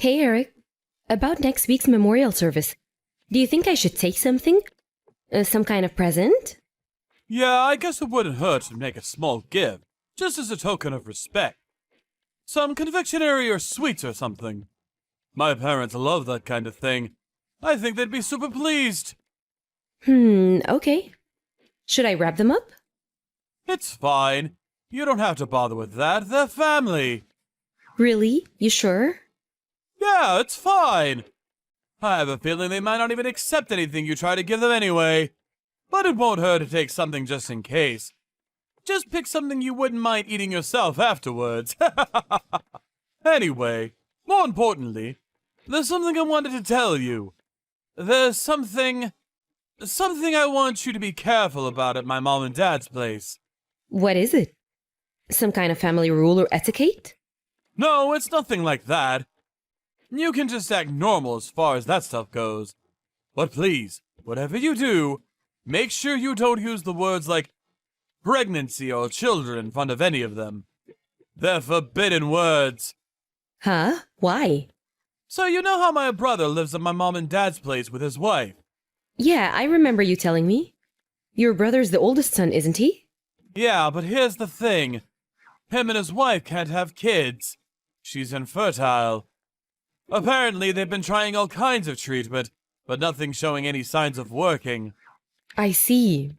Hey Eric, about next week's memorial service. Do you think I should take something? Some kind of present? Yeah, I guess it wouldn't hurt to make a small gift, just as a token of respect. Some confectionery or sweets or something. My parents love that kind of thing. I think they'd be super pleased. Okay. Should I wrap them up? It's fine. You don't have to bother with that. They're family. Really? You sure? Yeah, it's fine. I have a feeling they might not even accept anything you try to give them anyway. But it won't hurt to take something just in case. Just pick something you wouldn't mind eating yourself afterwards. Anyway, more importantly, there's something I wanted to tell you. There's something I want you to be careful about at my mom and dad's place. What is it? Some kind of family rule or etiquette? No, it's nothing like that. You can just act normal as far as that stuff goes. But please, whatever you do, make sure you don't use the words like pregnancy or children in front of any of them. They're forbidden words. Huh? Why? So you know how my brother lives at my mom and dad's place with his wife? Yeah, I remember you telling me. Your brother's the oldest son, isn't he? Yeah, but here's the thing. Him and his wife can't have kids. She's infertile. Apparently, they've been trying all kinds of treatment, but nothing showing any signs of working. I see.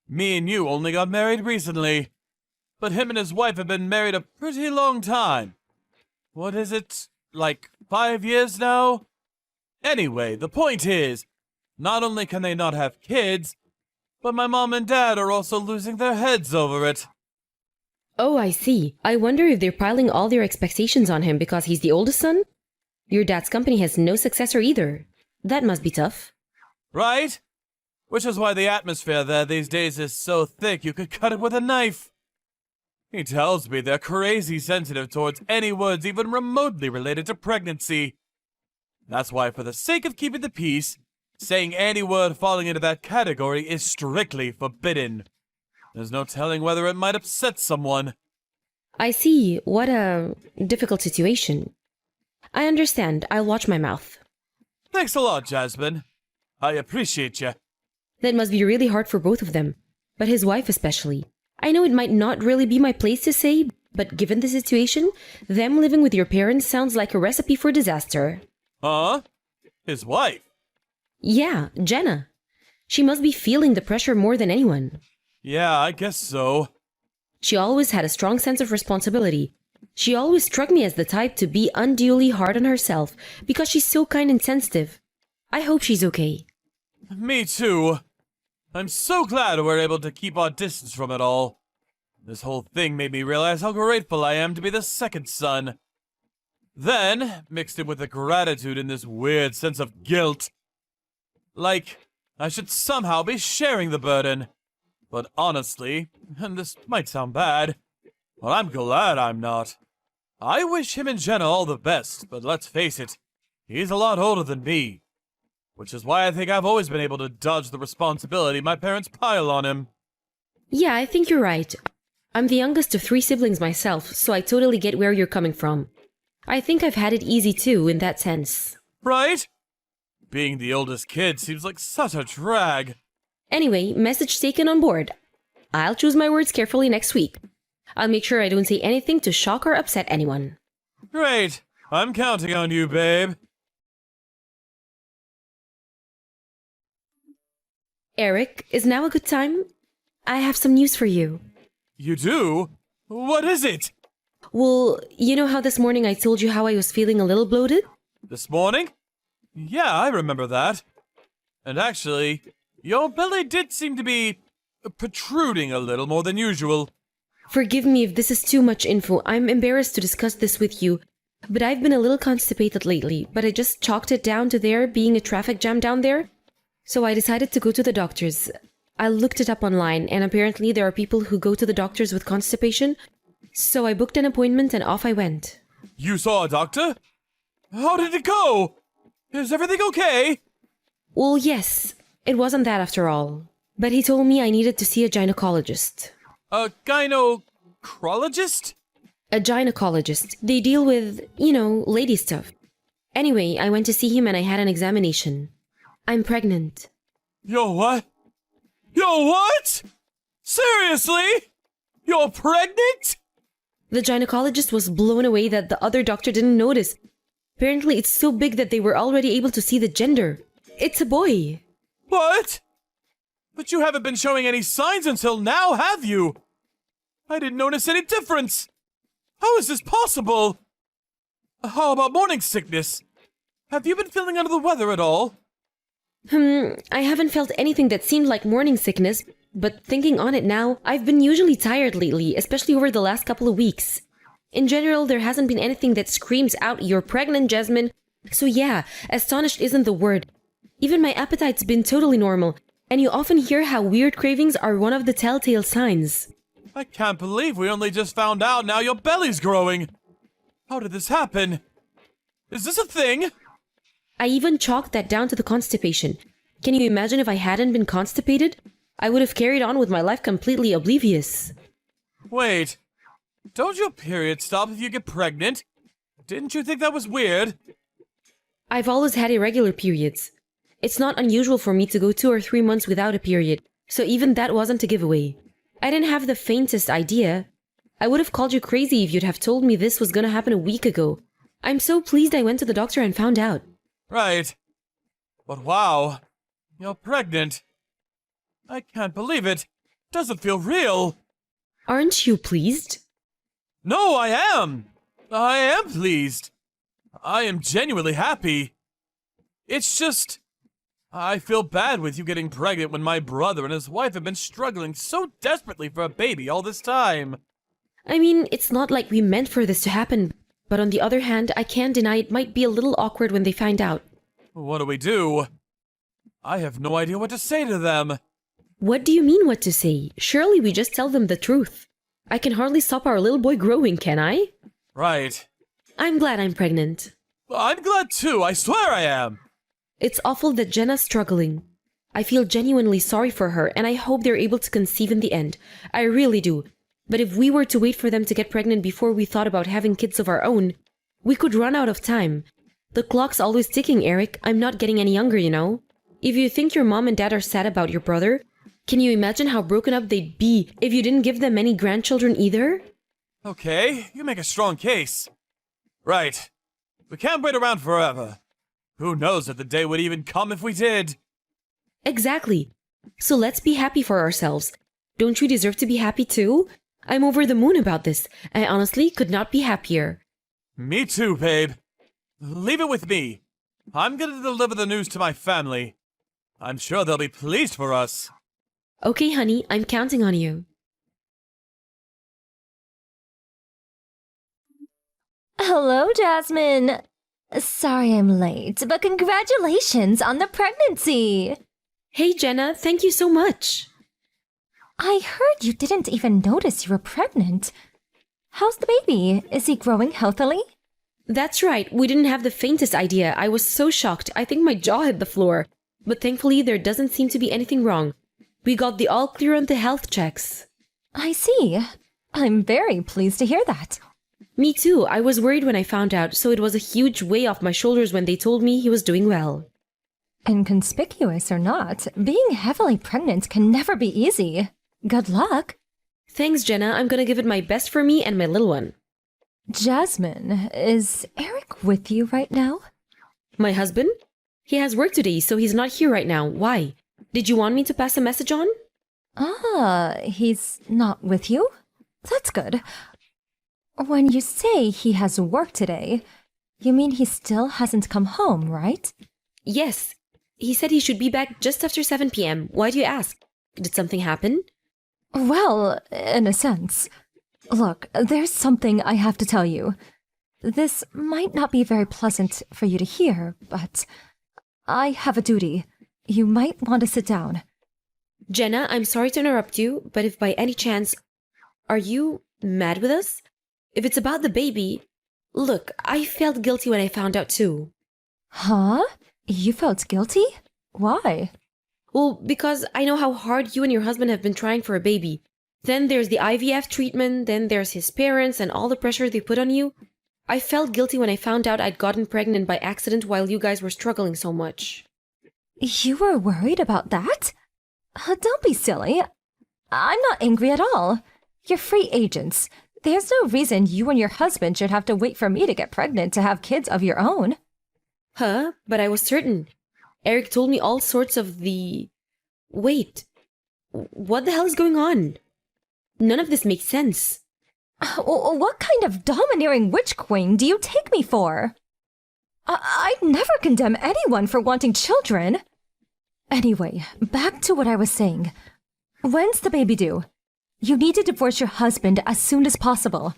Me and you only got married recently, but him and his wife have been married a pretty long time. What is it, like 5 years now? Anyway, the point is, not only can they not have kids, but my mom and dad are also losing their heads over it. Oh, I see. I wonder if they're piling all their expectations on him because he's the oldest son? Your dad's company has no successor either. That must be tough. Right? Which is why the atmosphere there these days is so thick you could cut it with a knife. He tells me they're crazy sensitive towards any words even remotely related to pregnancy. That's why, for the sake of keeping the peace, saying any word falling into that category is strictly forbidden. There's no telling whether it might upset someone. I see. What a difficult situation. I understand. I'll watch my mouth. Thanks a lot, Jasmine. I appreciate you. That must be really hard for both of them, but his wife especially. I know it might not really be my place to say, but given the situation, them living with your parents sounds like a recipe for disaster. Huh? His wife? Yeah, Jenna. She must be feeling the pressure more than anyone. Yeah, I guess so. She always had a strong sense of responsibility. She always struck me as the type to be unduly hard on herself because she's so kind and sensitive. I hope she's okay. Me too. I'm so glad we're able to keep our distance from it all. This whole thing made me realize how grateful I am to be the second son. Then, mixed in with the gratitude and this weird sense of guilt. Like, I should somehow be sharing the burden. But honestly, and this might sound bad, but I'm glad I'm not. I wish him and Jenna all the best, but let's face it, he's a lot older than me. Which is why I think I've always been able to dodge the responsibility my parents pile on him. Yeah, I think you're right. I'm the youngest of 3 siblings myself, so I totally get where you're coming from. I think I've had it easy too, in that sense. Right? Being the oldest kid seems like such a drag. Anyway, message taken on board. I'll choose my words carefully next week. I'll make sure I don't say anything to shock or upset anyone. Great. I'm counting on you, babe. Eric, is now a good time? I have some news for you. You do? What is it? Well, you know how this morning I told you how I was feeling a little bloated? This morning? Yeah, I remember that. And actually, your belly did seem to be protruding a little more than usual. Forgive me if this is too much info. I'm embarrassed to discuss this with you. But I've been a little constipated lately, but I just chalked it down to there being a traffic jam down there. So I decided to go to the doctor's. I looked it up online, and apparently there are people who go to the doctors with constipation. So I booked an appointment and off I went. You saw a doctor? How did it go? Is everything okay? Well, yes. It wasn't that after all. But he told me I needed to see a gynecologist. A gynecologist? A gynecologist. They deal with, lady stuff. Anyway, I went to see him and I had an examination. I'm pregnant. Yo, what? Yo, what? Seriously? You're pregnant? The gynecologist was blown away that the other doctor didn't notice. Apparently, it's so big that they were already able to see the gender. It's a boy. What? But you haven't been showing any signs until now, have you? I didn't notice any difference. How is this possible? How about morning sickness? Have you been feeling under the weather at all? I haven't felt anything that seemed like morning sickness, but thinking on it now, I've been usually tired lately, especially over the last couple of weeks. In general, there hasn't been anything that screams out, "You're pregnant, Jasmine." So yeah, astonished isn't the word. Even my appetite's been totally normal, and you often hear how weird cravings are one of the telltale signs. I can't believe we only just found out now your belly's growing. How did this happen? Is this a thing? I even chalked that down to the constipation. Can you imagine if I hadn't been constipated? I would have carried on with my life completely oblivious. Wait, don't your periods stop if you get pregnant? Didn't you think that was weird? I've always had irregular periods. It's not unusual for me to go 2 or 3 months without a period, so even that wasn't a giveaway. I didn't have the faintest idea. I would have called you crazy if you'd have told me this was gonna happen a week ago. I'm so pleased I went to the doctor and found out. Right. But wow, you're pregnant. I can't believe it. Doesn't feel real. Aren't you pleased? No, I am. I am pleased. I am genuinely happy. It's just, I feel bad with you getting pregnant when my brother and his wife have been struggling so desperately for a baby all this time. I mean, it's not like we meant for this to happen, but on the other hand, I can't deny it might be a little awkward when they find out. What do we do? I have no idea what to say to them. What do you mean what to say? Surely we just tell them the truth. I can hardly stop our little boy growing, can I? Right. I'm glad I'm pregnant. I'm glad too, I swear I am. It's awful that Jenna's struggling. I feel genuinely sorry for her, and I hope they're able to conceive in the end. I really do. But if we were to wait for them to get pregnant before we thought about having kids of our own, we could run out of time. The clock's always ticking, Eric. I'm not getting any younger, you know. If you think your mom and dad are sad about your brother, can you imagine how broken up they'd be if you didn't give them any grandchildren either? Okay, you make a strong case. Right. We can't wait around forever. Who knows if the day would even come if we did? Exactly. So let's be happy for ourselves. Don't you deserve to be happy too? I'm over the moon about this. I honestly could not be happier. Me too, babe. Leave it with me. I'm gonna deliver the news to my family. I'm sure they'll be pleased for us. Okay, honey, I'm counting on you. Hello, Jasmine. Sorry I'm late, but congratulations on the pregnancy. Hey, Jenna, thank you so much. I heard you didn't even notice you were pregnant. How's the baby? Is he growing healthily? That's right, we didn't have the faintest idea. I was so shocked, I think my jaw hit the floor. But thankfully, there doesn't seem to be anything wrong. We got the all clear on the health checks. I see. I'm very pleased to hear that. Me too, I was worried when I found out, so it was a huge weight off my shoulders when they told me he was doing well. Inconspicuous or not, being heavily pregnant can never be easy. Good luck. Thanks, Jenna. I'm gonna give it my best for me and my little one. Jasmine, is Eric with you right now? My husband? He has work today, so he's not here right now. Why? Did you want me to pass a message on? Ah, he's not with you? That's good. When you say he has work today, you mean he still hasn't come home, right? Yes. He said he should be back just after 7 p.m. Why do you ask? Did something happen? Well, in a sense. Look, there's something I have to tell you. This might not be very pleasant for you to hear, but I have a duty. You might want to sit down. Jenna, I'm sorry to interrupt you, but if by any chance... Are you mad with us? If it's about the baby... Look, I felt guilty when I found out too. Huh? You felt guilty? Why? Well, because I know how hard you and your husband have been trying for a baby. Then there's the IVF treatment, then there's his parents and all the pressure they put on you. I felt guilty when I found out I'd gotten pregnant by accident while you guys were struggling so much. You were worried about that? Don't be silly. I'm not angry at all. You're free agents. There's no reason you and your husband should have to wait for me to get pregnant to have kids of your own. Huh? But I was certain. Eric told me all sorts of the... Wait. What the hell is going on? None of this makes sense. What kind of domineering witch queen do you take me for? I'd never condemn anyone for wanting children. Anyway, back to what I was saying. When's the baby due? You need to divorce your husband as soon as possible.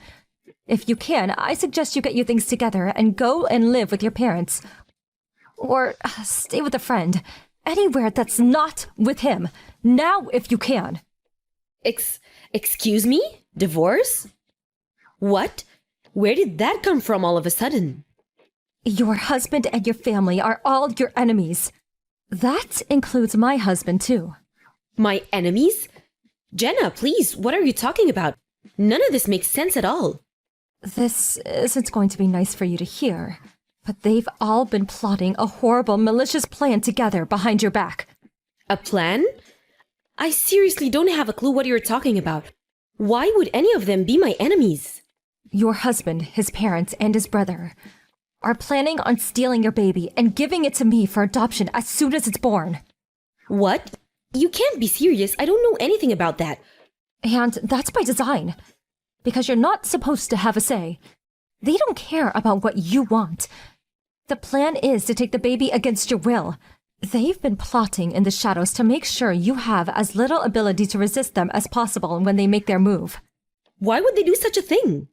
If you can, I suggest you get your things together and go and live with your parents. Or stay with a friend. Anywhere that's not with him. Now, if you can. Excuse me? Divorce? What? Where did that come from all of a sudden? Your husband and your family are all your enemies. That includes my husband, too. My enemies? Jenna, please, what are you talking about? None of this makes sense at all. This isn't going to be nice for you to hear, but they've all been plotting a horrible, malicious plan together behind your back. A plan? I seriously don't have a clue what you're talking about. Why would any of them be my enemies? Your husband, his parents, and his brother are planning on stealing your baby and giving it to me for adoption as soon as it's born. What? You can't be serious. I don't know anything about that. And that's by design. Because you're not supposed to have a say. They don't care about what you want. The plan is to take the baby against your will. They've been plotting in the shadows to make sure you have as little ability to resist them as possible when they make their move. Why would they do such a thing?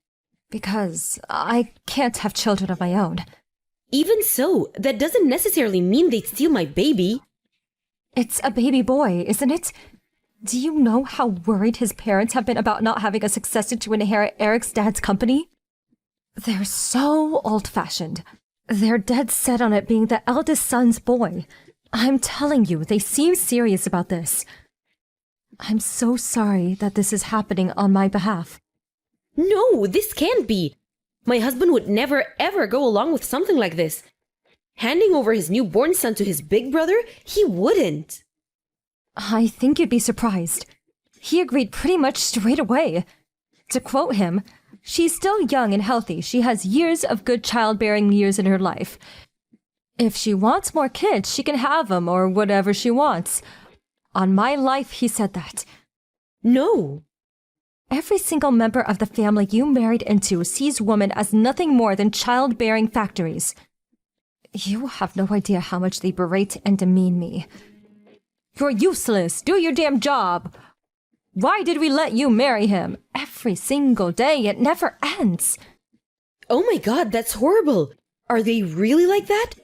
Because I can't have children of my own. Even so, that doesn't necessarily mean they'd steal my baby. It's a baby boy, isn't it? Do you know how worried his parents have been about not having a successor to inherit Eric's dad's company? They're so old-fashioned. They're dead set on it being the eldest son's boy. I'm telling you, they seem serious about this. I'm so sorry that this is happening on my behalf. No, this can't be. My husband would never ever go along with something like this. Handing over his newborn son to his big brother? He wouldn't. I think you'd be surprised. He agreed pretty much straight away. To quote him, "She's still young and healthy. She has years of good childbearing years in her life. If she wants more kids, she can have them or whatever she wants." On my life, he said that. No. Every single member of the family you married into sees women as nothing more than childbearing factories. You have no idea how much they berate and demean me. "You're useless. Do your damn job. Why did we let you marry him?" Every single day, it never ends. Oh my god, that's horrible. Are they really like that?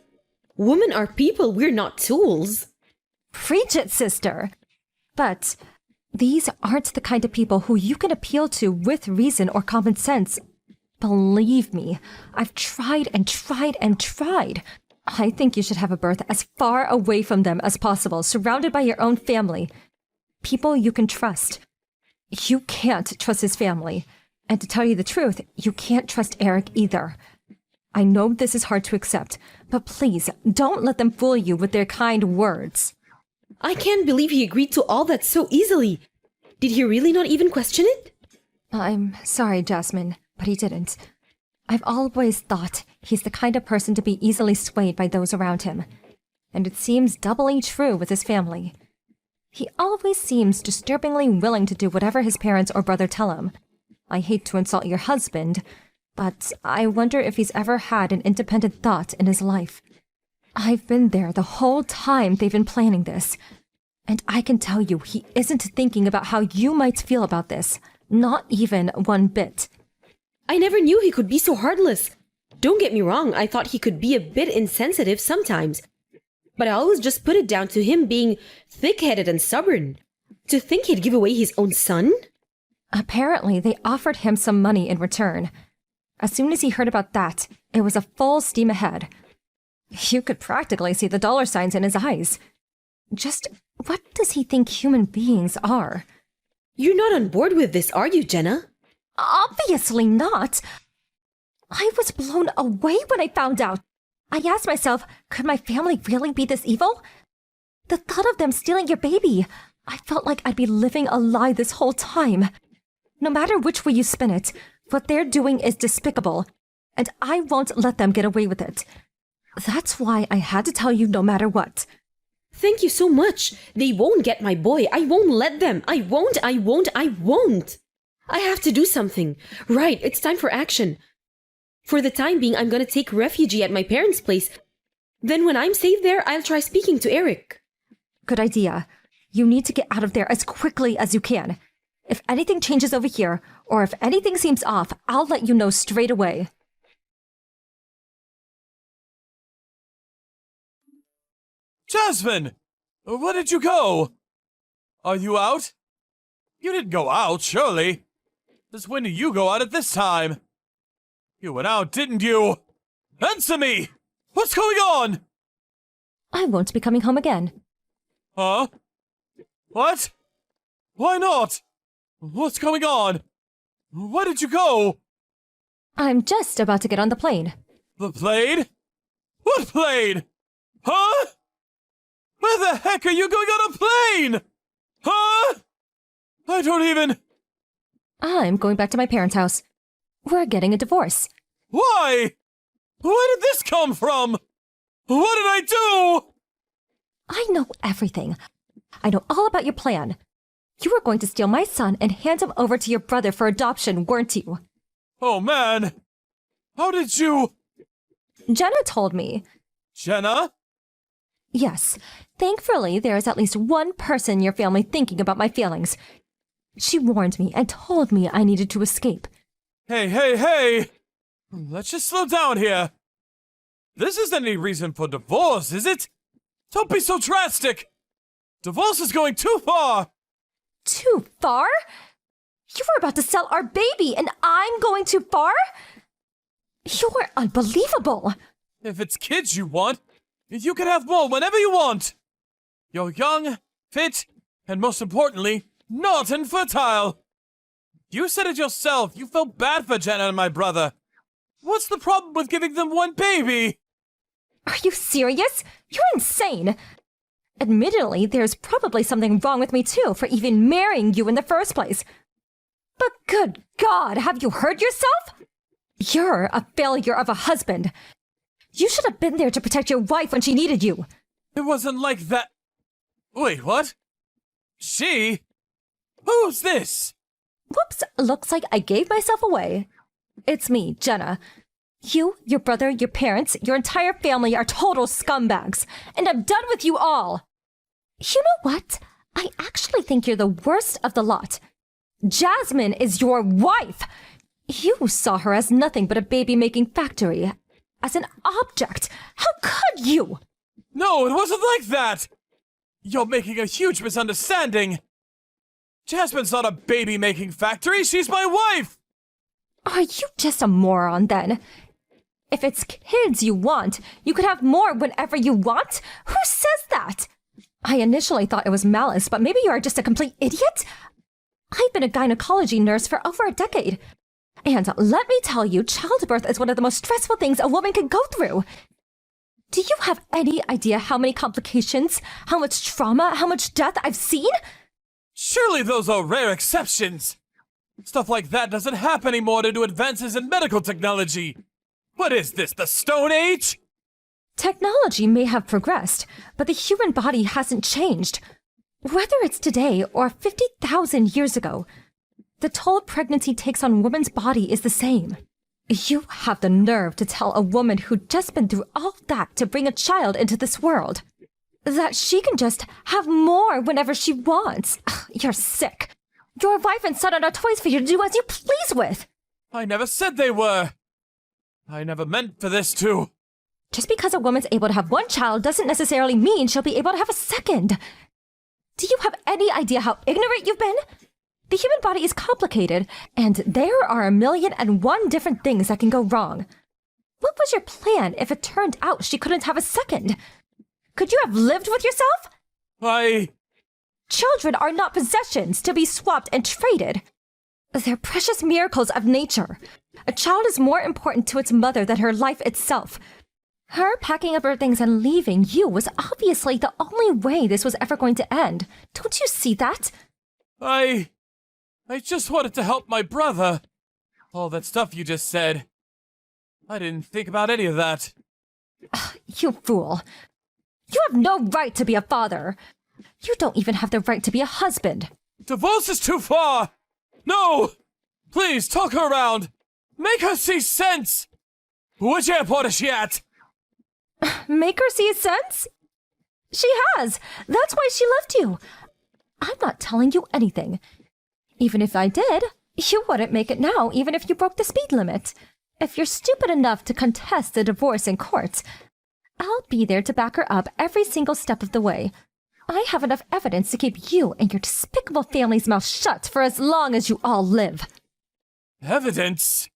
Women are people, we're not tools. Preach it, sister. But these aren't the kind of people who you can appeal to with reason or common sense. Believe me, I've tried and tried and tried. I think you should have a birth as far away from them as possible, surrounded by your own family. People you can trust. You can't trust his family. And to tell you the truth, you can't trust Eric either. I know this is hard to accept, but please, don't let them fool you with their kind words. I can't believe he agreed to all that so easily. Did he really not even question it? I'm sorry, Jasmine, but he didn't. I've always thought he's the kind of person to be easily swayed by those around him. And it seems doubly true with his family. He always seems disturbingly willing to do whatever his parents or brother tell him. I hate to insult your husband, but I wonder if he's ever had an independent thought in his life. I've been there the whole time they've been planning this. And I can tell you he isn't thinking about how you might feel about this. Not even one bit. I never knew he could be so heartless. Don't get me wrong, I thought he could be a bit insensitive sometimes. But I always just put it down to him being thick-headed and stubborn. To think he'd give away his own son? Apparently, they offered him some money in return. As soon as he heard about that, it was a full steam ahead. You could practically see the dollar signs in his eyes. Just what does he think human beings are? You're not on board with this, are you, Jenna? Obviously not. I was blown away when I found out. I asked myself, could my family really be this evil? The thought of them stealing your baby, I felt like I'd be living a lie this whole time. No matter which way you spin it, what they're doing is despicable, and I won't let them get away with it. That's why I had to tell you no matter what. Thank you so much. They won't get my boy. I won't let them. I won't. I have to do something. Right, it's time for action. For the time being, I'm gonna take refuge at my parents' place. Then when I'm safe there, I'll try speaking to Eric. Good idea. You need to get out of there as quickly as you can. If anything changes over here, or if anything seems off, I'll let you know straight away. Jasmine! Where did you go? Are you out? You didn't go out, surely. Since when did you go out at this time? You went out, didn't you? Answer me! What's going on? I won't be coming home again. Huh? What? Why not? What's going on? Where did you go? I'm just about to get on the plane. The plane? What plane? Huh? Where the heck are you going on a plane? Huh? I don't even... I'm going back to my parents' house. We're getting a divorce. Why? Where did this come from? What did I do? I know everything. I know all about your plan. You were going to steal my son and hand him over to your brother for adoption, weren't you? Oh, man. How did you... Jenna told me. Jenna? Yes. Thankfully, there is at least one person in your family thinking about my feelings. She warned me and told me I needed to escape. Hey! Let's just slow down here. This isn't any reason for divorce, is it? Don't be so drastic. Divorce is going too far. Too far? You were about to sell our baby and I'm going too far? You're unbelievable. If it's kids you want, you can have more whenever you want. You're young, fit, and most importantly, not infertile. You said it yourself. You felt bad for Jenna and my brother. What's the problem with giving them one baby? Are you serious? You're insane. Admittedly, there's probably something wrong with me too for even marrying you in the first place. But good God, have you heard yourself? You're a failure of a husband. You should have been there to protect your wife when she needed you. It wasn't like that. Wait, what? She? Who's this? Whoops, looks like I gave myself away. It's me, Jenna. You, your brother, your parents, your entire family are total scumbags, and I'm done with you all. You know what? I actually think you're the worst of the lot. Jasmine is your wife. You saw her as nothing but a baby-making factory, as an object. How could you? No, it wasn't like that. You're making a huge misunderstanding. Jasmine's not a baby-making factory. She's my wife. Are you just a moron, then? If it's kids you want, you could have more whenever you want? Who says that? I initially thought it was malice, but maybe you are just a complete idiot? I've been a gynecology nurse for over a decade. And let me tell you, childbirth is one of the most stressful things a woman can go through. Do you have any idea how many complications, how much trauma, how much death I've seen? Surely those are rare exceptions. Stuff like that doesn't happen anymore due to advances in medical technology. What is this, the Stone Age? Technology may have progressed, but the human body hasn't changed. Whether it's today or 50,000 years ago, the toll pregnancy takes on a woman's body is the same. You have the nerve to tell a woman who'd just been through all that to bring a child into this world that she can just have more whenever she wants. Ugh, you're sick. Your wife and son are not toys for you to do as you please with. I never said they were. I never meant for this to. Just because a woman's able to have one child doesn't necessarily mean she'll be able to have a second. Do you have any idea how ignorant you've been? The human body is complicated, and there are 1,000,001 different things that can go wrong. What was your plan if it turned out she couldn't have a second? Could you have lived with yourself? Children are not possessions to be swapped and traded. They're precious miracles of nature. A child is more important to its mother than her life itself. Her packing up her things and leaving you was obviously the only way this was ever going to end. Don't you see that? I just wanted to help my brother. All that stuff you just said. I didn't think about any of that. You fool. You have no right to be a father. You don't even have the right to be a husband. Divorce is too far! No! Please, talk her around! Make her see sense! Which airport is she at? Make her see sense? She has! That's why she left you. I'm not telling you anything. Even if I did, you wouldn't make it now, even if you broke the speed limit. If you're stupid enough to contest the divorce in court, I'll be there to back her up every single step of the way. I have enough evidence to keep you and your despicable family's mouth shut for as long as you all live. Evidence?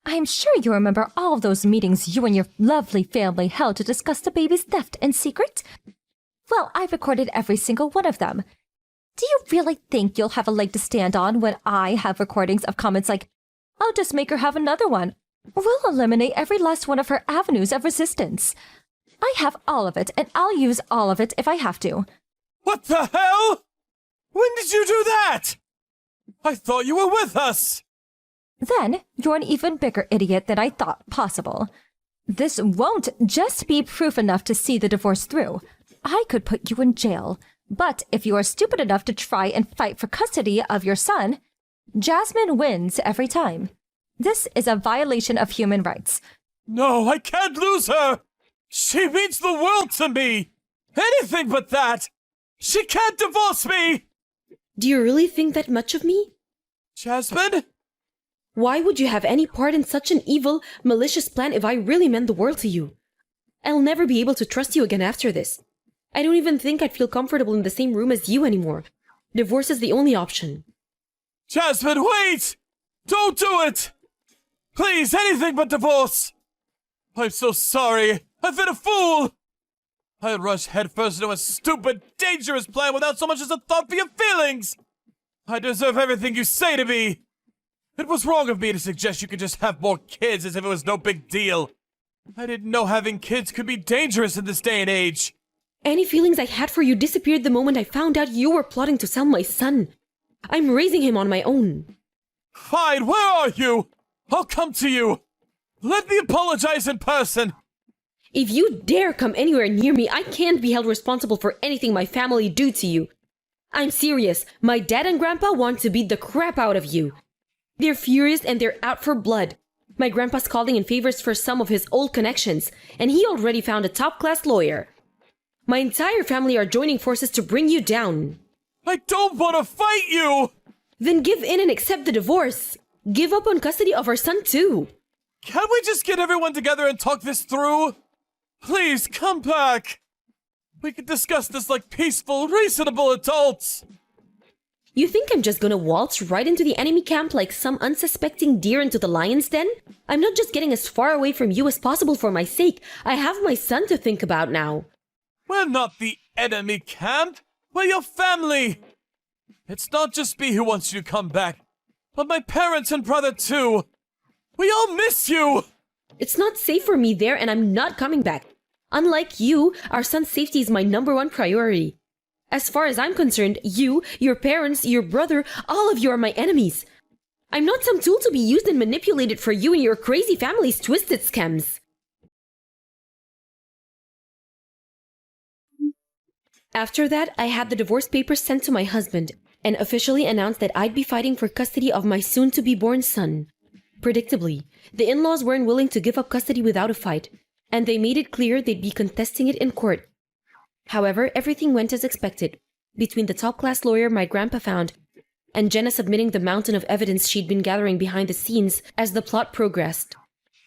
I'm sure you remember all of those meetings you and your lovely family held to discuss the baby's theft in secret? Well, I recorded every single one of them. Do you really think you'll have a leg to stand on when I have recordings of comments like, "I'll just make her have another one. We'll eliminate every last one of her avenues of resistance"? I have all of it, and I'll use all of it if I have to. What the hell? When did you do that? I thought you were with us! Then you're an even bigger idiot than I thought possible. This won't just be proof enough to see the divorce through. I could put you in jail. But if you are stupid enough to try and fight for custody of your son, Jasmine wins every time. This is a violation of human rights. No, I can't lose her! She means the world to me! Anything but that! She can't divorce me! Do you really think that much of me? Jasmine? Why would you have any part in such an evil, malicious plan if I really meant the world to you? I'll never be able to trust you again after this. I don't even think I'd feel comfortable in the same room as you anymore. Divorce is the only option. Jasmine, wait! Don't do it! Please, anything but divorce! I'm so sorry. I've been a fool! I rushed headfirst into a stupid, dangerous plan without so much as a thought for your feelings! I deserve everything you say to me! It was wrong of me to suggest you could just have more kids as if it was no big deal. I didn't know having kids could be dangerous in this day and age. Any feelings I had for you disappeared the moment I found out you were plotting to sell my son. I'm raising him on my own. Fine, where are you? I'll come to you. Let me apologize in person. If you dare come anywhere near me, I can't be held responsible for anything my family do to you. I'm serious. My dad and grandpa want to beat the crap out of you. They're furious and they're out for blood. My grandpa's calling in favors for some of his old connections, and he already found a top-class lawyer. My entire family are joining forces to bring you down. I don't want to fight you! Then give in and accept the divorce. Give up on custody of our son too. Can't we just get everyone together and talk this through? Please, come back. We can discuss this like peaceful, reasonable adults. You think I'm just gonna waltz right into the enemy camp like some unsuspecting deer into the lion's den? I'm not just getting as far away from you as possible for my sake. I have my son to think about now. We're not the enemy camp. We're your family. It's not just me who wants you to come back, but my parents and brother too. We all miss you. It's not safe for me there, and I'm not coming back. Unlike you, our son's safety is my #1 priority. As far as I'm concerned, you, your parents, your brother, all of you are my enemies. I'm not some tool to be used and manipulated for you and your crazy family's twisted schemes. After that, I had the divorce papers sent to my husband and officially announced that I'd be fighting for custody of my soon-to-be-born son. Predictably, the in-laws weren't willing to give up custody without a fight, and they made it clear they'd be contesting it in court. However, everything went as expected, between the top-class lawyer my grandpa found and Jenna submitting the mountain of evidence she'd been gathering behind the scenes as the plot progressed.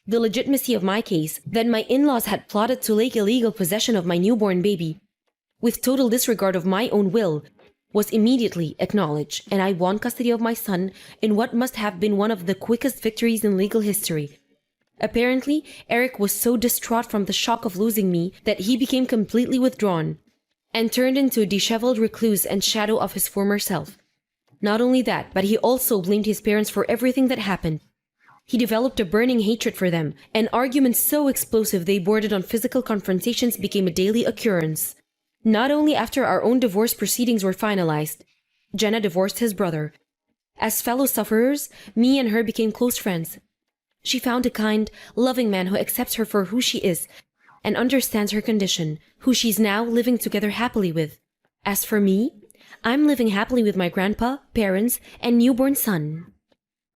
The legitimacy of my case, that my in-laws had plotted to take illegal possession of my newborn baby, with total disregard of my own will, was immediately acknowledged, and I won custody of my son in what must have been one of the quickest victories in legal history. Apparently, Eric was so distraught from the shock of losing me that he became completely withdrawn and turned into a disheveled recluse and shadow of his former self. Not only that, but he also blamed his parents for everything that happened. He developed a burning hatred for them, and arguments so explosive they bordered on physical confrontations became a daily occurrence. Not only after our own divorce proceedings were finalized, Jenna divorced his brother. As fellow sufferers, me and her became close friends. She found a kind, loving man who accepts her for who she is and understands her condition, who she's now living together happily with. As for me, I'm living happily with my grandpa, parents, and newborn son.